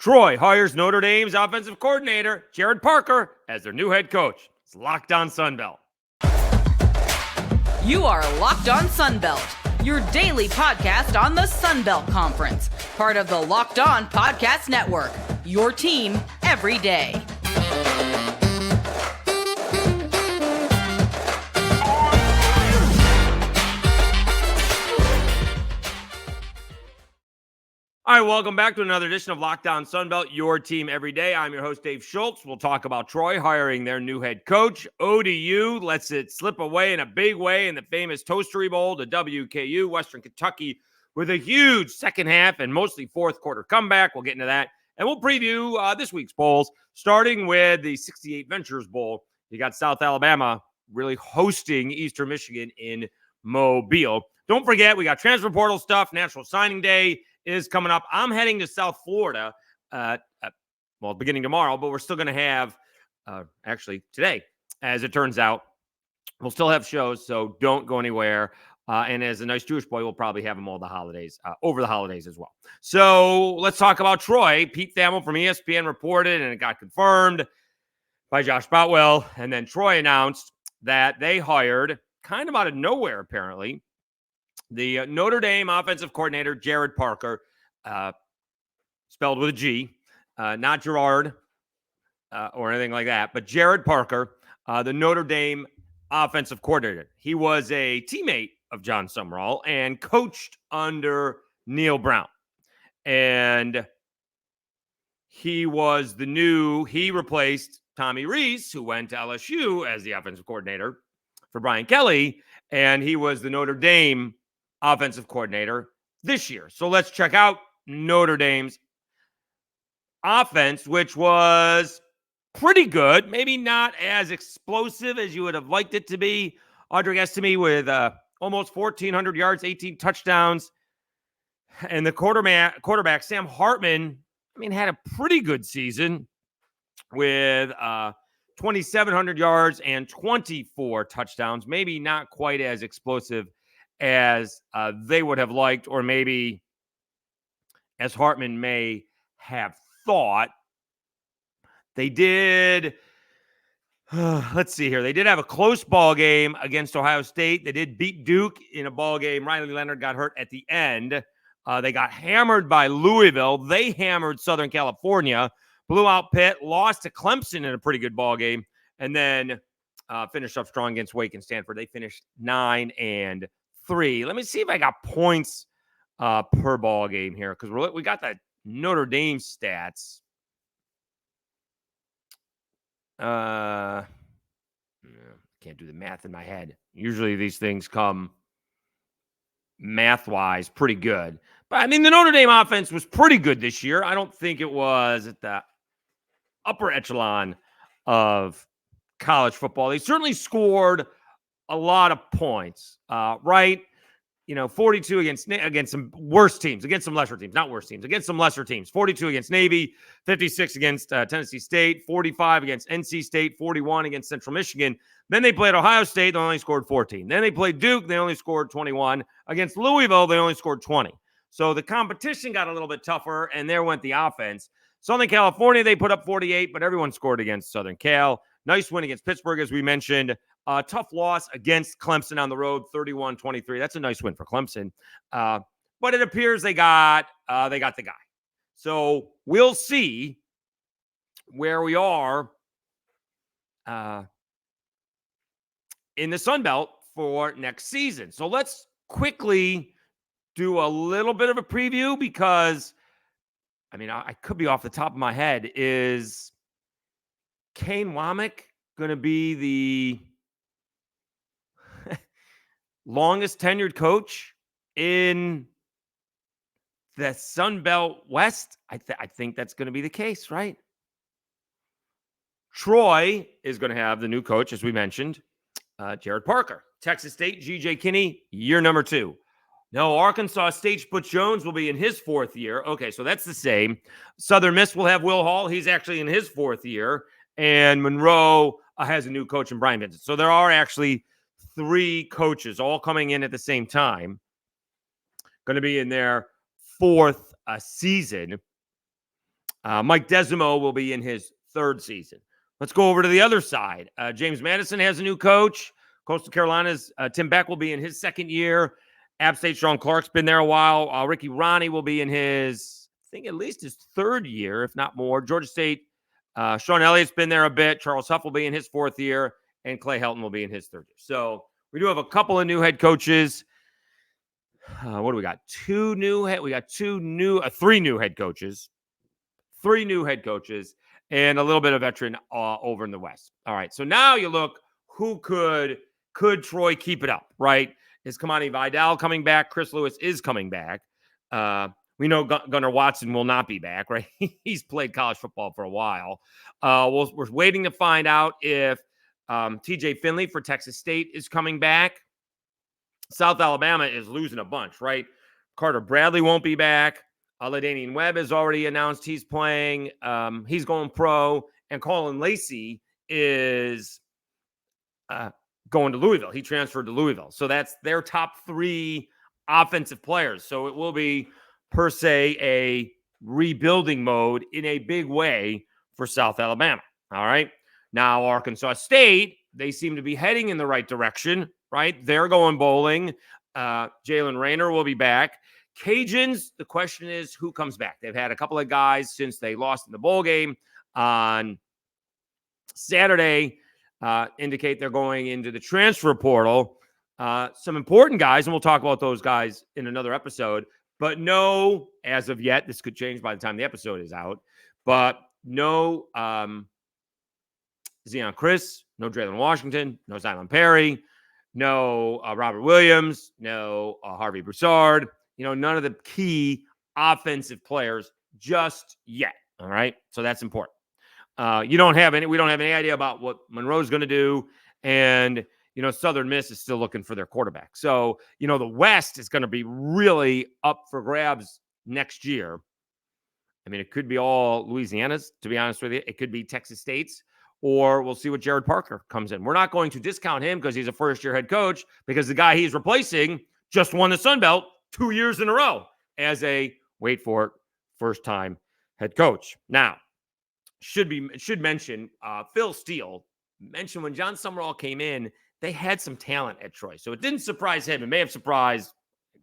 Troy hires Notre Dame's offensive coordinator, Gerad Parker, as their new head coach. It's Locked On Sunbelt. You are Locked On Sunbelt, your daily podcast on the Sunbelt Conference, part of the Locked On Podcast Network, your team every day. All right, welcome back to another edition of Locked On Sunbelt, your team every day. I'm your host, Dave Schultz. We'll talk about Troy hiring their new head coach. ODU lets it slip away in a big way in the famous Toastery Bowl to WKU, Western Kentucky, with a huge second half and mostly fourth quarter comeback. We'll get into that. And we'll preview this week's bowls, starting with the 68 Ventures Bowl. You got South Alabama really hosting Eastern Michigan in Mobile. Don't forget, we got transfer portal stuff. National Signing Day is coming up. I'm heading to South Florida, beginning tomorrow, but we're still going to have, actually today, as it turns out, we'll still have shows, so don't go anywhere. And as a nice Jewish boy, we'll probably have them all the holidays, over the holidays as well. So let's talk about Troy. Pete Thamel from ESPN reported, and it got confirmed by Josh Boutwell. And then Troy announced that they hired, kind of out of nowhere apparently, the Notre Dame offensive coordinator, Gerad Parker, spelled with a G, not Gerard or anything like that, but Gerad Parker, the Notre Dame offensive coordinator. He was a teammate of John Summerall and coached under Neil Brown. And he replaced Tommy Rees, who went to LSU as the offensive coordinator for Brian Kelly, and he was the Notre Dame offensive coordinator this year. So let's check out Notre Dame's offense, which was pretty good. Maybe not as explosive as you would have liked it to be. Audric Estime with almost 1,400 yards, 18 touchdowns. And the quarterback, Sam Hartman, had a pretty good season with 2,700 yards and 24 touchdowns. Maybe not quite as explosive as they would have liked, or maybe as Hartman may have thought. They did, let's see here. They did have a close ball game against Ohio State. They did beat Duke in a ball game. Riley Leonard got hurt at the end. They got hammered by Louisville. They hammered Southern California, blew out Pitt, lost to Clemson in a pretty good ball game, and then finished up strong against Wake and Stanford. They finished 9-3. Let me see if I got points per ball game here, because we got the Notre Dame stats. Can't do the math in my head. Usually these things come math-wise pretty good. But, the Notre Dame offense was pretty good this year. I don't think it was at the upper echelon of college football. They certainly scored a lot of points, right? 42 against some worse teams, against some lesser teams, not worse teams, against some lesser teams. 42 against Navy, 56 against Tennessee State, 45 against NC State, 41 against Central Michigan. Then they played Ohio State, they only scored 14. Then they played Duke, they only scored 21. Against Louisville, they only scored 20. So the competition got a little bit tougher, and there went the offense. Southern California, they put up 48, but everyone scored against Southern Cal. Nice win against Pittsburgh, as we mentioned. Tough loss against Clemson on the road, 31-23. That's a nice win for Clemson. But it appears they got the guy. So we'll see where we are in the Sun Belt for next season. So let's quickly do a little bit of a preview, because, I could be off the top of my head. Is Kane Womack going to be the longest tenured coach in the Sun Belt West? I think that's going to be the case, right? Troy is going to have the new coach, as we mentioned, Gerad Parker. Texas State, G.J. Kinney, year number 2. No, Arkansas State's Butch Jones will be in his 4th year. Okay, so that's the same. Southern Miss will have Will Hall. He's actually in his 4th year. And Monroe has a new coach in Brian Vincent. So there are actually 3 coaches all coming in at the same time, going to be in their 4th season. Mike Desimo will be in his third season. Let's go over to the other side. James Madison has a new coach. Coastal Carolina's Tim Beck will be in his second year. App State Sean Clark's been there a while. Ricky Ronnie will be in his, I think, at least his third year, if not more. Georgia State, Sean Elliott's been there a bit. Charles Huff will be in his fourth year, and Clay Helton will be in his third year. So we do have a couple of new head coaches. What do we got? Three new head coaches. 3 new head coaches, and a little bit of veteran over in the West. All right, so now you look, who could Troy keep it up, right? Is Kamani Vidal coming back? Chris Lewis is coming back. We know Gunnar Watson will not be back, right? He's played college football for a while. We're waiting to find out if TJ Finley for Texas State is coming back. South Alabama is losing a bunch, right? Carter Bradley won't be back. LaDainian Webb has already announced he's playing. He's going pro. And Colin Lacey is going to Louisville. He transferred to Louisville. So that's their top 3 offensive players. So it will be, per se, a rebuilding mode in a big way for South Alabama. All right. Now, Arkansas State, they seem to be heading in the right direction, right? They're going bowling. Jalen Rayner will be back. Cajuns, the question is, who comes back? They've had a couple of guys since they lost in the bowl game on Saturday indicate they're going into the transfer portal. Some important guys, and we'll talk about those guys in another episode, but no, as of yet, this could change by the time the episode is out, but no Zion Chris, no Draylen Washington, no Zylan Perry, no Robert Williams, no Harvey Broussard. None of the key offensive players just yet. All right. So that's important. We don't have any idea about what Monroe's going to do. And, Southern Miss is still looking for their quarterback. So, the West is going to be really up for grabs next year. I mean, it could be all Louisiana's, to be honest with you. It could be Texas State's, or we'll see what Jared Parker comes in. We're not going to discount him because he's a first-year head coach, because the guy he's replacing just won the Sun Belt 2 years in a row as a, wait for it, first-time head coach. Now, should mention Phil Steele mentioned when John Summerall came in, they had some talent at Troy. So it didn't surprise him. It may have surprised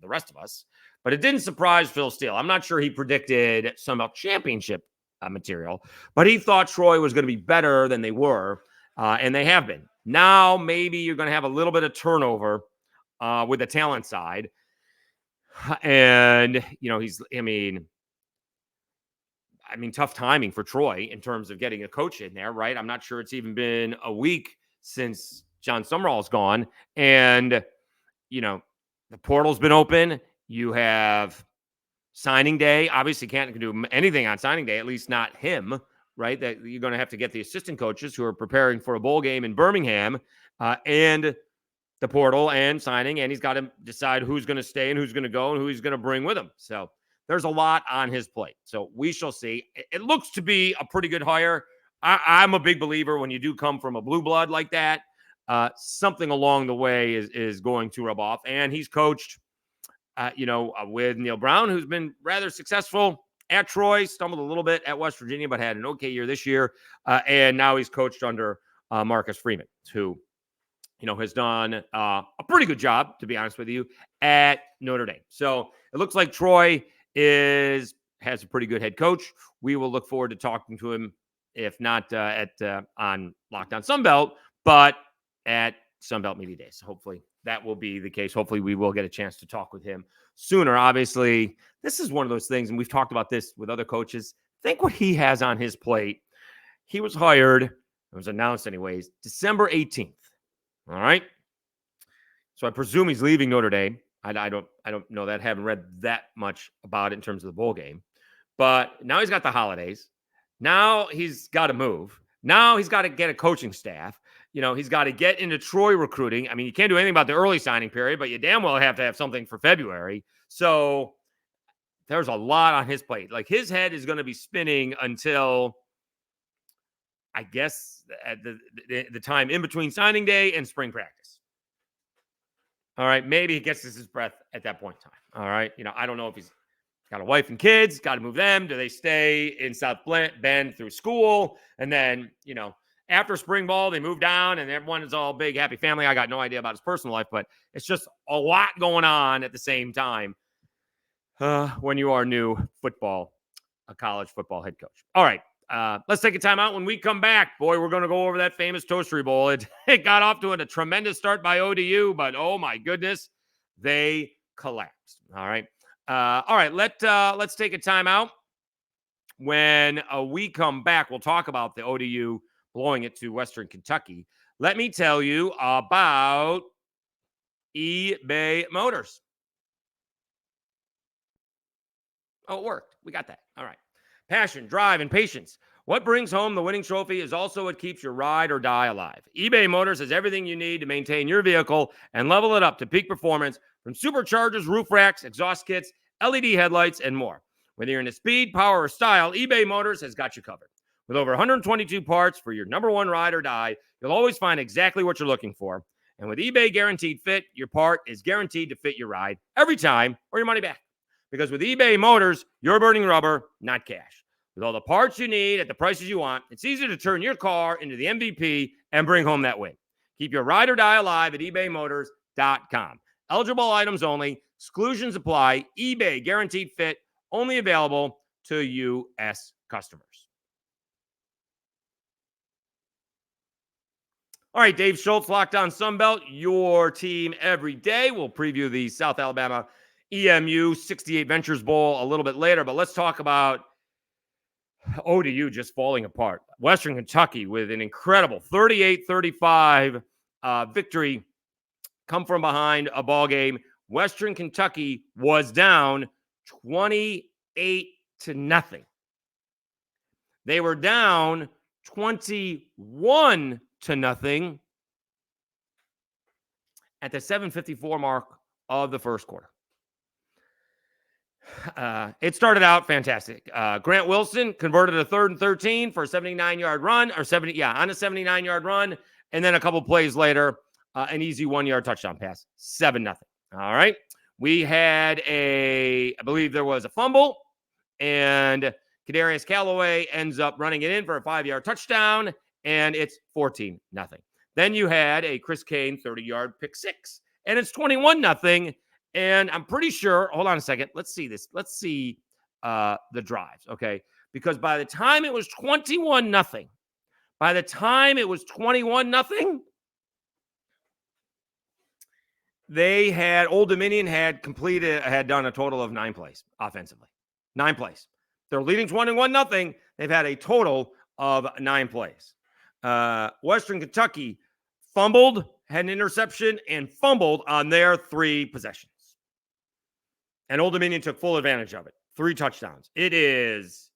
the rest of us, but it didn't surprise Phil Steele. I'm not sure he predicted Sun Belt championship material, but he thought Troy was going to be better than they were, and they have been. Now, maybe you're going to have a little bit of turnover with the talent side. And, tough timing for Troy in terms of getting a coach in there, right? I'm not sure it's even been a week since John Summerall's gone. And, the portal's been open. You have signing day. Obviously can't do anything on signing day, at least not him, right? That you're going to have to get the assistant coaches who are preparing for a bowl game in Birmingham and the portal and signing, and he's got to decide who's going to stay and who's going to go and who he's going to bring with him. So there's a lot on his plate. So we shall see. It looks to be a pretty good hire. I'm a big believer when you do come from a blue blood like that, something along the way is going to rub off. And he's coached, with Neil Brown, who's been rather successful at Troy, stumbled a little bit at West Virginia, but had an okay year this year. And now he's coached under Marcus Freeman, who has done a pretty good job, to be honest with you, at Notre Dame. So it looks like Troy has a pretty good head coach. We will look forward to talking to him, if not on Lockdown Sunbelt, but at Sunbelt Media Days. Hopefully that will be the case. Hopefully we will get a chance to talk with him sooner. Obviously, this is one of those things, and we've talked about this with other coaches. Think what he has on his plate. He was hired, it was announced anyways, December 18th. All right. So I presume he's leaving Notre Dame. I don't know that. I haven't read that much about it in terms of the bowl game. But now he's got the holidays. Now he's got to move. Now he's got to get a coaching staff. He's got to get into Troy recruiting. I mean, you can't do anything about the early signing period, but you damn well have to have something for February. So there's a lot on his plate. Like, his head is going to be spinning until, I guess, at the time in between signing day and spring practice. All right. Maybe he gets his breath at that point in time. All right. I don't know if he's got a wife and kids, got to move them. Do they stay in South Bend through school? And then, after spring ball, they move down and everyone is all big, happy family. I got no idea about his personal life, but it's just a lot going on at the same time when you are a college football head coach. All right. Let's take a time out. When we come back, boy, we're going to go over that famous Toastery Bowl. It got off to a tremendous start by ODU, but oh my goodness, they collapsed. All right. Let's take a time out. When we come back, we'll talk about the ODU blowing it to Western Kentucky. Let me tell you about eBay Motors. Oh, it worked. We got that. All right. Passion, drive, and patience. What brings home the winning trophy is also what keeps your ride or die alive. eBay Motors has everything you need to maintain your vehicle and level it up to peak performance, from superchargers, roof racks, exhaust kits, LED headlights, and more. Whether you're into speed, power, or style, eBay Motors has got you covered. With over 122 parts for your number one ride or die, you'll always find exactly what you're looking for. And with eBay Guaranteed Fit, your part is guaranteed to fit your ride every time or your money back. Because with eBay Motors, you're burning rubber, not cash. With all the parts you need at the prices you want, it's easy to turn your car into the MVP and bring home that win. Keep your ride or die alive at ebaymotors.com. Eligible items only. Exclusions apply. eBay Guaranteed Fit, only available to U.S. customers. All right, Dave Schultz, Locked On Sunbelt, your team every day. We'll preview the South Alabama EMU 68 Ventures Bowl a little bit later, but let's talk about ODU just falling apart. Western Kentucky with an incredible 38-35 victory, come from behind a ball game. Western Kentucky was down 28-0. They were down 21-0 at the 7:54 mark of the first quarter. It started out fantastic. Grant Wilson converted a 3rd and 13 for a 79-yard run, on a 79-yard run, and then a couple plays later, an easy 1-yard touchdown pass, 7-0. All right. We had I believe there was a fumble, and Kadarius Callaway ends up running it in for a 5-yard touchdown, and it's 14-0. Then you had a Chris Kane 30-yard pick six, and it's 21-0. And I'm pretty sure, hold on a second. Let's see this. Let's see the drives, okay? Because by the time it was 21-0, they had, Old Dominion had done a total of 9 plays offensively. 9 plays. They're leading 21-0. They've had a total of 9 plays. Western Kentucky fumbled, had an interception, and fumbled on their 3 possessions. And Old Dominion took full advantage of it. 3 touchdowns. It is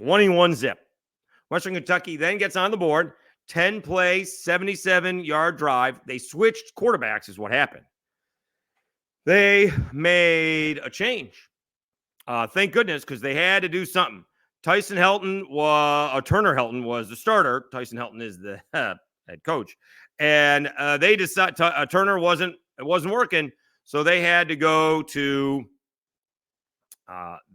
21-0. Western Kentucky then gets on the board. 10-play, 77-yard drive. They switched quarterbacks is what happened. They made a change. Thank goodness, because they had to do something. Turner Helton was the starter. Tyson Helton is the head coach. And they decided Turner wasn't working. So they had to go to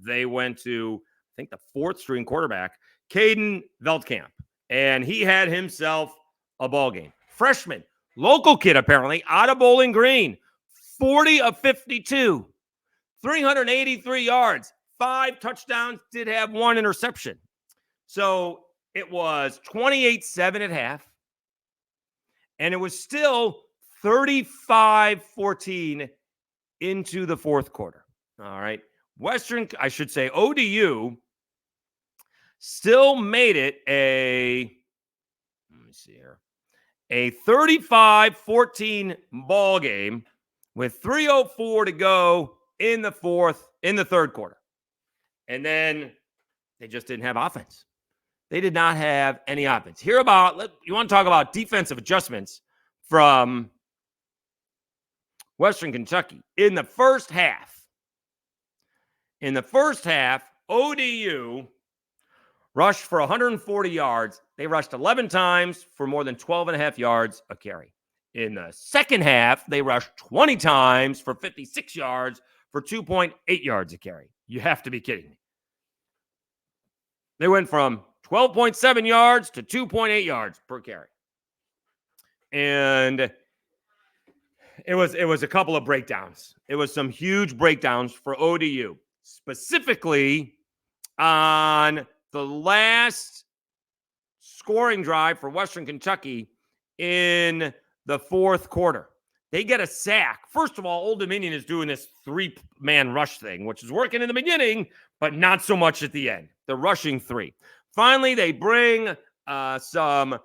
they went to, I think, the 4th string quarterback, Caden Veldkamp, and he had himself a ball game. Freshman, local kid apparently, out of Bowling Green, 40 of 52, 383 yards, 5 touchdowns, did have 1 interception. So it was 28-7 at half, and it was still 35-14 into the 4th quarter. All right. ODU still made it a 35-14 ball game with 3:04 to go in the 3rd quarter. And then they just didn't have offense. They did not have any offense. You want to talk about defensive adjustments from Western Kentucky. In the first half, ODU rushed for 140 yards. They rushed 11 times for more than 12.5 yards a carry. In the second half, they rushed 20 times for 56 yards for 2.8 yards a carry. You have to be kidding me. They went from 12.7 yards to 2.8 yards per carry. And it was a couple of breakdowns. It was some huge breakdowns for ODU, specifically on the last scoring drive for Western Kentucky in the fourth quarter. They get a sack. First of all, Old Dominion is doing this 3-man rush thing, which is working in the beginning, but not so much at the end. They're rushing 3. Finally, they bring some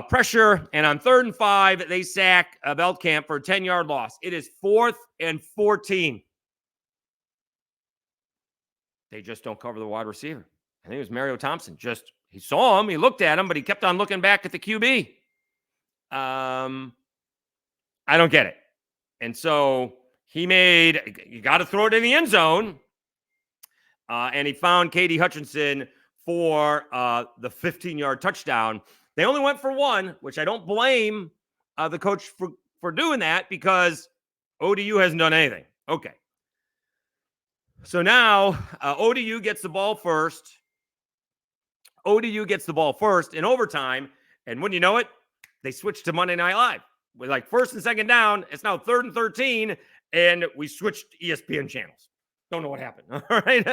pressure, and on 3rd and 5, they sack Veldkamp for a 10-yard loss. It is 4th and 14. They just don't cover the wide receiver. I think it was Mario Thompson. He saw him, he looked at him, but he kept on looking back at the QB. I don't get it. And so you got to throw it in the end zone. And he found Katie Hutchinson for the 15-yard touchdown. They only went for 1, which I don't blame the coach for doing that because ODU hasn't done anything. Okay. So now ODU gets the ball first. ODU gets the ball first in overtime. And when you know it, they switch to Monday Night Live. With like 1st and 2nd down, it's now 3rd and 13, and we switched ESPN channels. Don't know what happened. All right.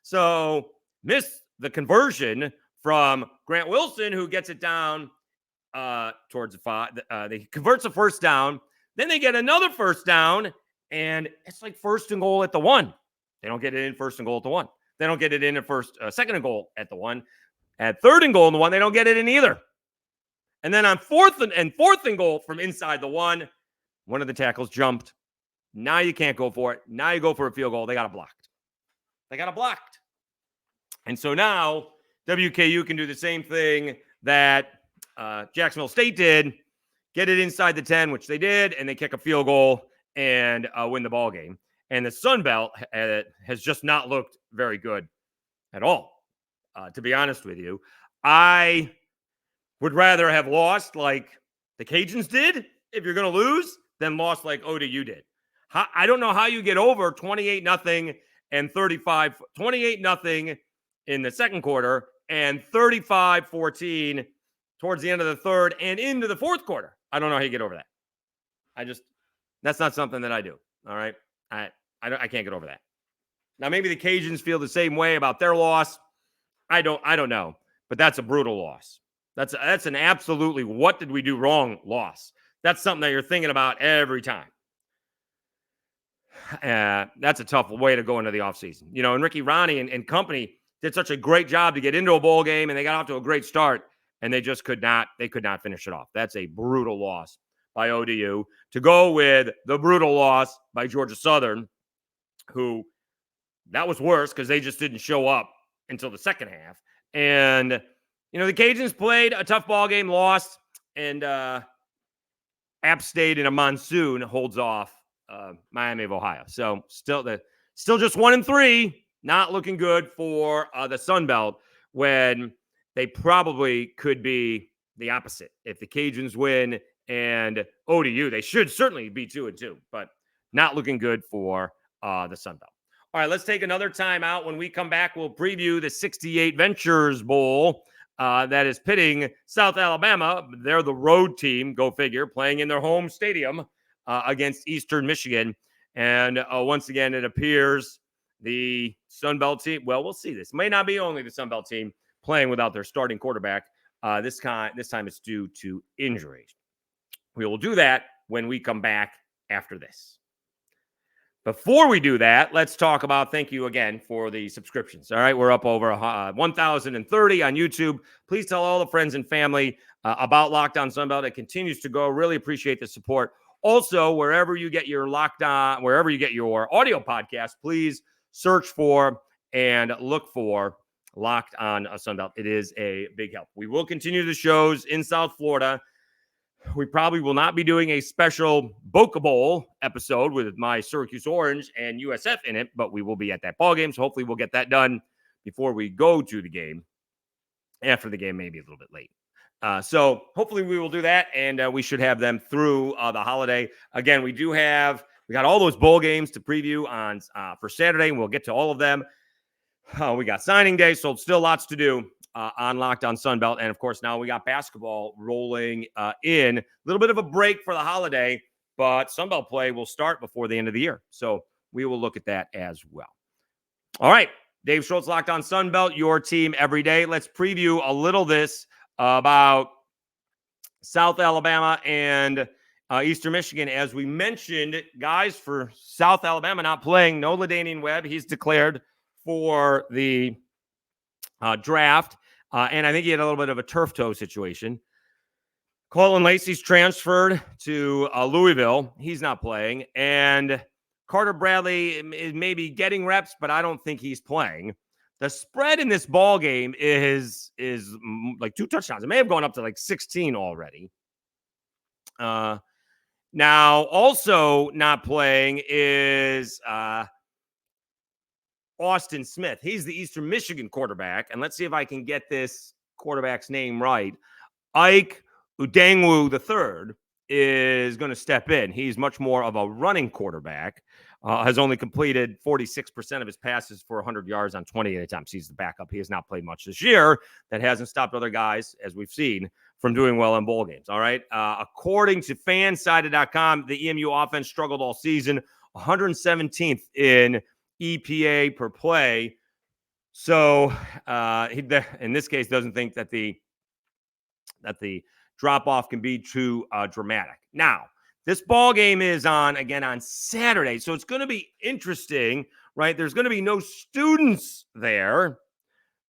So missed the conversion from Grant Wilson, who gets it down towards the 5. They converts a 1st down. Then they get another 1st down, and it's like 1st and goal at the 1. They don't get it in 1st and goal at the 1. They don't get it in at 2nd and goal at the 1. At 3rd and goal in the 1, they don't get it in either. And then on 4th and goal from inside the 1, one of the tackles jumped. Now you can't go for it. Now you go for a field goal. They got it blocked. And so now WKU can do the same thing that Jacksonville State did, get it inside the 10, which they did, and they kick a field goal and win the ball game. And the Sun Belt has just not looked very good at all, to be honest with you. I would rather have lost like the Cajuns did if you're going to lose than lost like ODU did. I don't know how you get over 28-0 and 28-0 in the second quarter and 35-14 towards the end of the third and into the fourth quarter. I don't know how you get over that. That's not something that I do. All right. I can't get over that. Now, maybe the Cajuns feel the same way about their loss. I don't know, but that's a brutal loss. That's an absolutely what did we do wrong loss. That's something that you're thinking about every time. That's a tough way to go into the offseason. You know, and Ricky Ronnie and company did such a great job to get into a bowl game, and they got off to a great start, and they just could not finish it off. That's a brutal loss by ODU. To go with the brutal loss by Georgia Southern, who that was worse because they just didn't show up until the second half. And, you know, the Cajuns played a tough ball game, lost, and App State in a monsoon holds off Miami of Ohio. So still just 1-3, not looking good for the Sun Belt when they probably could be the opposite. If the Cajuns win and ODU, they should certainly be 2-2, but not looking good for the Sun Belt. All right, let's take another time out. When we come back, we'll preview the 68 Ventures Bowl that is pitting South Alabama. They're the road team, go figure, playing in their home stadium against Eastern Michigan. And once again, it appears the Sun Belt team, well, we'll see. This may not be only the Sun Belt team playing without their starting quarterback. This time it's due to injuries. We will do that when we come back after this. Before we do that, let's talk about, thank you again for the subscriptions. All right, we're up over 1,030 on YouTube. Please tell all the friends and family about Locked On Sunbelt. It continues to go. Really appreciate the support. Also, wherever you get your wherever you get your audio podcast, please search for and look for Locked On Sunbelt. It is a big help. We will continue the shows in South Florida. We probably will not be doing a special Boca Bowl episode with my Syracuse Orange and USF in it, but we will be at that ball game. So hopefully we'll get that done before we go to the game. After the game, maybe a little bit late. So hopefully we will do that, and we should have them through the holiday. Again, we do have We got all those bowl games to preview on for Saturday, and we'll get to all of them. We got signing day, so still lots to do on Locked On Sunbelt. And, of course, now we got basketball rolling in. A little bit of a break for the holiday, but Sunbelt play will start before the end of the year. So we will look at that as well. All right, Dave Schultz, Locked On Sunbelt, your team every day. Let's preview a little this about South Alabama and Eastern Michigan. As we mentioned, guys, for South Alabama not playing, no LaDainian Webb. He's declared for the draft. And I think he had a little bit of a turf toe situation. Colin Lacey's transferred to Louisville. He's not playing. And Carter Bradley is maybe getting reps, but I don't think he's playing. The spread in this ball game is like 2 touchdowns. It may have gone up to like 16 already. Now, also not playing is Austin Smith. He's the Eastern Michigan quarterback. And let's see if I can get this quarterback's name right. Ike Udengwu III is going to step in. He's much more of a running quarterback. Has only completed 46% of his passes for 100 yards on 28 attempts. He's the backup. He has not played much this year. That hasn't stopped other guys, as we've seen, from doing well in bowl games. All right. According to fansided.com, the EMU offense struggled all season, 117th in EPA per play. So he, in this case, doesn't think that the drop-off can be too dramatic. Now, this ball game is on Saturday, so it's going to be interesting, right? There's going to be no students there,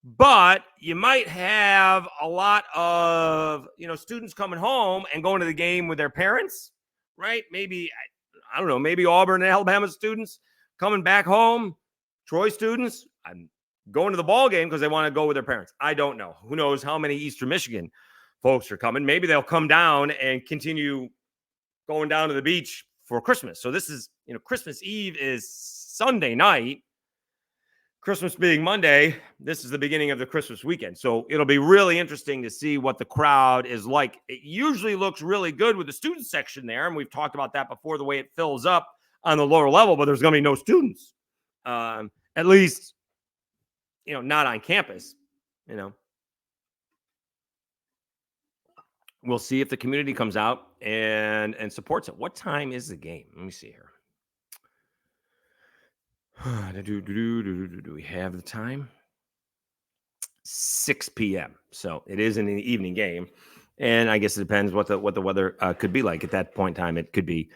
but you might have a lot of, students coming home and going to the game with their parents, right? Maybe, I don't know, maybe Auburn and Alabama students coming back home, Troy students going to the ball game because they want to go with their parents. I don't know. Who knows how many Eastern Michigan folks are coming. Maybe they'll come down and continue going down to the beach for Christmas. So this is, Christmas Eve is Sunday night. Christmas being Monday, this is the beginning of the Christmas weekend. So it'll be really interesting to see what the crowd is like. It usually looks really good with the student section there, and we've talked about that before, the way it fills up on the lower level, but there's going to be no students. At least, not on campus, We'll see if the community comes out and supports it. What time is the game? Let me see here. Do we have the time? 6 p.m. So it is an evening game, and I guess it depends what the weather could be like at that point in time. It could be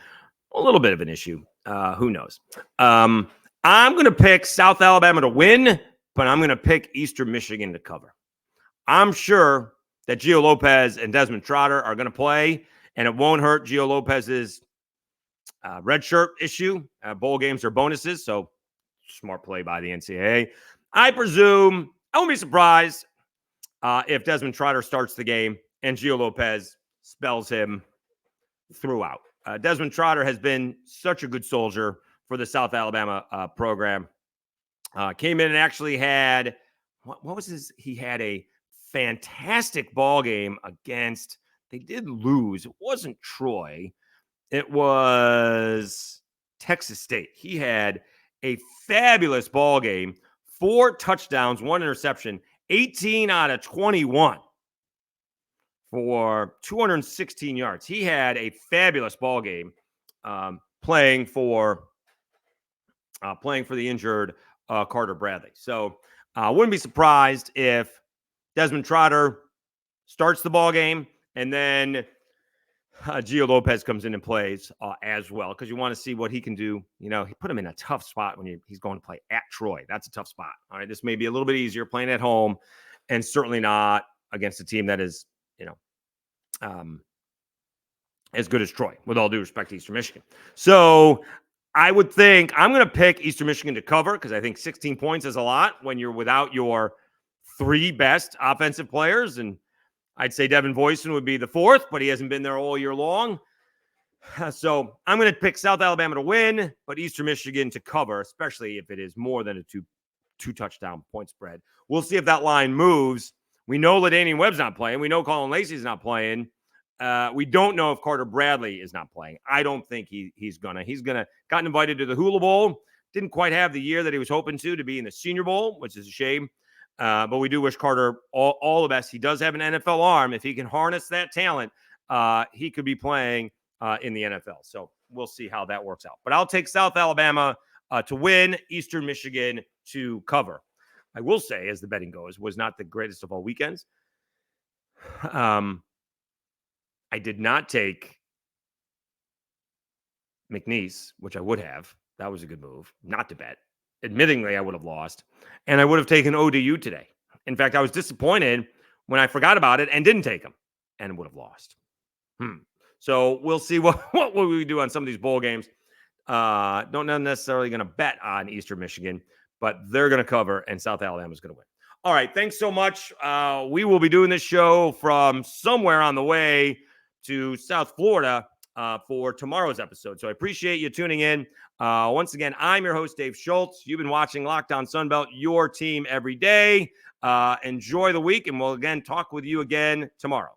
a little bit of an issue. Who knows? I'm going to pick South Alabama to win, but I'm going to pick Eastern Michigan to cover. I'm sure that Gio Lopez and Desmond Trotter are going to play, and it won't hurt Gio Lopez's red shirt issue. Bowl games are bonuses, so smart play by the NCAA. I presume, I won't be surprised if Desmond Trotter starts the game and Gio Lopez spells him throughout. Desmond Trotter has been such a good soldier for the South Alabama program. Came in and actually had, what was his? He had a fantastic ball game against, they did lose. It wasn't Troy. It was Texas State. He had a fabulous ball game, 4 touchdowns, 1 interception, 18 out of 21 for 216 yards. He had a fabulous ball game playing for the injured Carter Bradley. So I wouldn't be surprised if Desmond Trotter starts the ball game, and then Gio Lopez comes in and plays as well, because you want to see what he can do. He put him in a tough spot when he's going to play at Troy. That's a tough spot. All right, this may be a little bit easier playing at home, and certainly not against a team that is, as good as Troy, with all due respect to Eastern Michigan. So I would think I'm going to pick Eastern Michigan to cover, because I think 16 points is a lot when you're without your 3 best offensive players. And I'd say Devin Voisin would be the 4th, but he hasn't been there all year long. So I'm going to pick South Alabama to win, but Eastern Michigan to cover, especially if it is more than a two touchdown point spread. We'll see if that line moves. We know LaDainian Webb's not playing. We know Colin Lacey's not playing. We don't know if Carter Bradley is not playing. I don't think he's gonna. Gotten invited to the Hula Bowl. Didn't quite have the year that he was hoping to be in the Senior Bowl, which is a shame. But we do wish Carter all the best. He does have an NFL arm. If he can harness that talent, he could be playing in the NFL. So we'll see how that works out. But I'll take South Alabama to win, Eastern Michigan to cover. I will say, as the betting goes, was not the greatest of all weekends. I did not take McNeese, which I would have. That was a good move, not to bet. Admittingly, I would have lost. And I would have taken ODU today. In fact, I was disappointed when I forgot about it and didn't take them and would have lost. So we'll see what we do on some of these bowl games. Don't necessarily going to bet on Eastern Michigan, but they're going to cover and South Alabama is going to win. All right, thanks so much. We will be doing this show from somewhere on the way to South Florida for tomorrow's episode. So I appreciate you tuning in. Once again, I'm your host, Dave Schultz. You've been watching Locked On Sunbelt, your team every day. Enjoy the week, and we'll again talk with you again tomorrow.